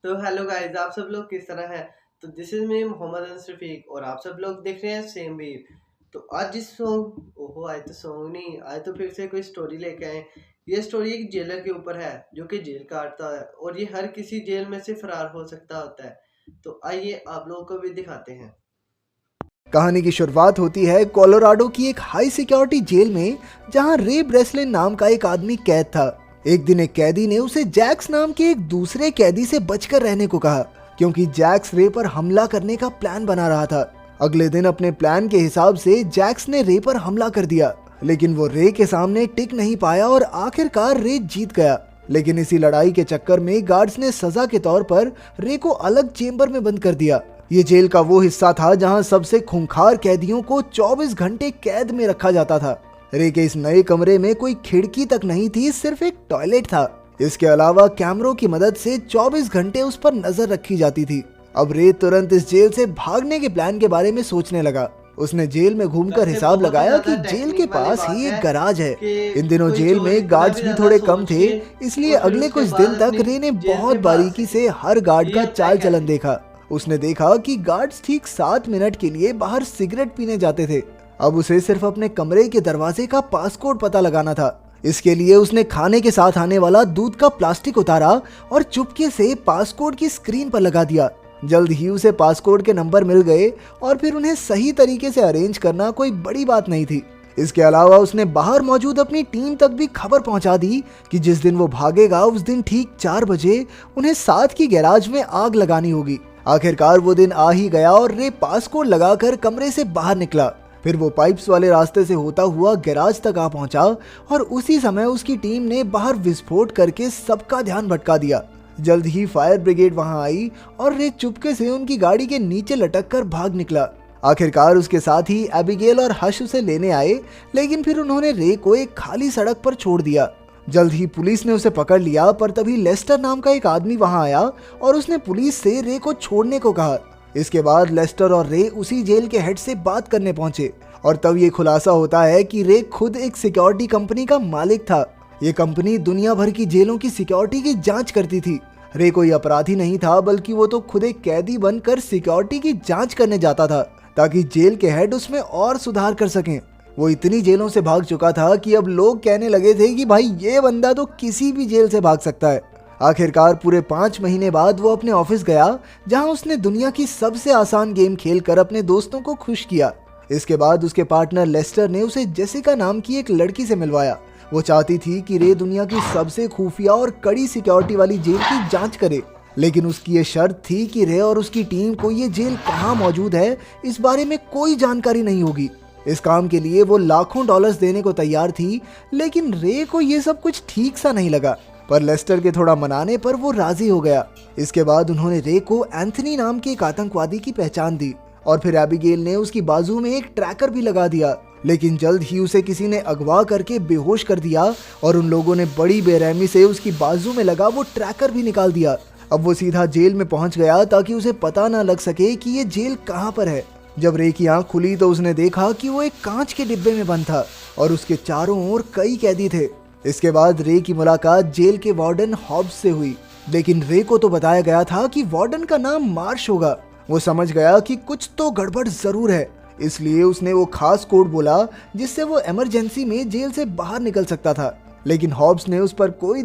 तो hello guys, आप सब लोग किस तरह हैं? तो this is me Mohammad Anas और आप सब लोग देख रहे हैं सेम भी। तो आज जिस सॉन्ग ओहो आए तो सॉन्ग नहीं आए तो फिर से कोई स्टोरी लेके आए। ये स्टोरी एक जेलर के ऊपर है जो कि जेल काटता है और ये हर किसी जेल में से फरार हो सकता होता है। तो आइए आप लोगों को भी दिखाते हैं। कहानी की शुरुआत होती है कोलोराडो की एक हाई सिक्योरिटी जेल में, जहां रे ब्रेसलिन नाम का एक आदमी कैद था। एक दिन एक कैदी ने उसे जैक्स नाम के एक दूसरे कैदी से बचकर रहने को कहा, क्योंकि जैक्स रे पर हमला करने का प्लान बना रहा था। अगले दिन अपने प्लान के हिसाब से जैक्स ने रे पर हमला कर दिया, लेकिन वो रे के सामने टिक नहीं पाया और आखिरकार रे जीत गया। लेकिन इसी लड़ाई के चक्कर में गार्ड्स ने सजा के तौर पर रे को अलग चेंबर में बंद कर दिया। ये जेल का वो हिस्सा था जहां सबसे खूंखार कैदियों को 24 घंटे कैद में रखा जाता था। रे के इस नए कमरे में कोई खिड़की तक नहीं थी, सिर्फ एक टॉयलेट था। इसके अलावा कैमरों की मदद से 24 घंटे उस पर नजर रखी जाती थी। अब रे तुरंत इस जेल से भागने के प्लान के बारे में सोचने लगा। उसने जेल में घूमकर हिसाब लगाया कि जेल के पास ही एक गराज है। इन दिनों जेल में गार्ड्स भी थोड़े कम थे, इसलिए अगले कुछ दिन तक रे ने बहुत बारीकी से हर गार्ड का चाल चलन देखा। उसने देखा कि गार्ड्स ठीक 7 मिनट के लिए बाहर सिगरेट पीने जाते थे। अब उसे सिर्फ अपने कमरे के दरवाजे का पासकोड पता लगाना था। इसके लिए उसने खाने के साथ आने वाला दूध का प्लास्टिक उतारा और चुपके से पासकोड की स्क्रीन पर लगा दिया। जल्द ही उसे पासकोड के नंबर मिल गए और फिर उन्हें सही तरीके से अरेंज करना कोई बड़ी बात नहीं थी। इसके अलावा उसने बाहर मौजूद अपनी टीम तक भी खबर पहुंचा दी कि जिस दिन वो भागेगा उस दिन ठीक 4 बजे उन्हें साथ की गैराज में आग लगानी होगी। आखिरकार वो दिन आ ही गया और रे पासकोड लगाकर कमरे से बाहर निकला। फिर वो पाइप्स वाले रास्ते से होता हुआ गैराज तक आ पहुंचा और उसी समय उसकी टीम ने बाहर विस्फोट करके सबका ध्यान भटका दिया। जल्द ही फायर ब्रिगेड वहां आई और रे चुपके से उनकी गाड़ी के नीचे लटक कर भाग निकला। आखिरकार उसके साथ ही एबिगेल और हश उसे लेने आए, लेकिन फिर उन्होंने रे को एक खाली सड़क पर छोड़ दिया। जल्द ही पुलिस ने उसे पकड़ लिया, पर तभी लेस्टर नाम का एक आदमी वहां आया और उसने पुलिस से रे को छोड़ने को कहा। इसके बाद लेस्टर और रे उसी जेल के हेड से बात करने पहुंचे और तब ये खुलासा होता है कि रे खुद एक सिक्योरिटी कंपनी का मालिक था। ये कंपनी दुनिया भर की जेलों की सिक्योरिटी की जांच करती थी। रे कोई अपराधी नहीं था, बल्कि वो तो खुद एक कैदी बनकर सिक्योरिटी की जांच करने जाता था, ताकि जेल के हेड उसमें और सुधार कर सकें। वो इतनी जेलों से भाग चुका था कि अब लोग कहने लगे थे कि भाई ये बंदा तो किसी भी जेल से भाग सकता है। आखिरकार पूरे 5 महीने बाद वो अपने ऑफिस गया, जहां उसने दुनिया की सबसे आसान गेम खेलकर अपने दोस्तों को खुश किया। इसके बाद उसके पार्टनर लेस्टर ने उसे जेसिका नाम की एक लड़की से मिलवाया। वो चाहती थी कि रे दुनिया की सबसे खुफिया और कड़ी सिक्योरिटी वाली जेल की जांच करे, लेकिन उसकी ये शर्त थी कि रे और उसकी टीम को ये जेल कहाँ मौजूद है इस बारे में कोई जानकारी नहीं होगी। इस काम के लिए वो लाखों डॉलर्स देने को तैयार थी, लेकिन रे को ये सब कुछ ठीक सा नहीं लगा, पर लेस्टर के थोड़ा मनाने पर वो राजी हो गया। इसके बाद उन्होंने रे को एंथनी नाम के एक आतंकवादी की पहचान दी और फिर एबिगेल ने उसकी बाजू में एक ट्रैकर भी लगा दिया, लेकिन जल्द ही उसे किसी ने अगवा करके बेहोश कर दिया और उन लोगों ने बड़ी बेरहमी से उसकी बाजू में लगा वो ट्रैकर भी निकाल दिया। अब वो सीधा जेल में पहुंच गया ताकि उसे पता ना लग सके कि ये जेल कहाँ पर है। जब रे की आंख खुली तो उसने देखा कि वो एक कांच के डिब्बे में बंद था और उसके चारों ओर कई कैदी थे। इसके बाद रे की मुलाकात जेल के वार्डन हॉब्स से हुई, लेकिन रे को तो बताया गया था कि वार्डन का नाम मार्श होगा। वो समझ गया कि कुछ तो गड़बड़ जरूर है, इसलिए उसने वो खास कोड बोला जिससे वो इमरजेंसी में जेल से बाहर निकल सकता था, लेकिन हॉब्स ने उस पर कोई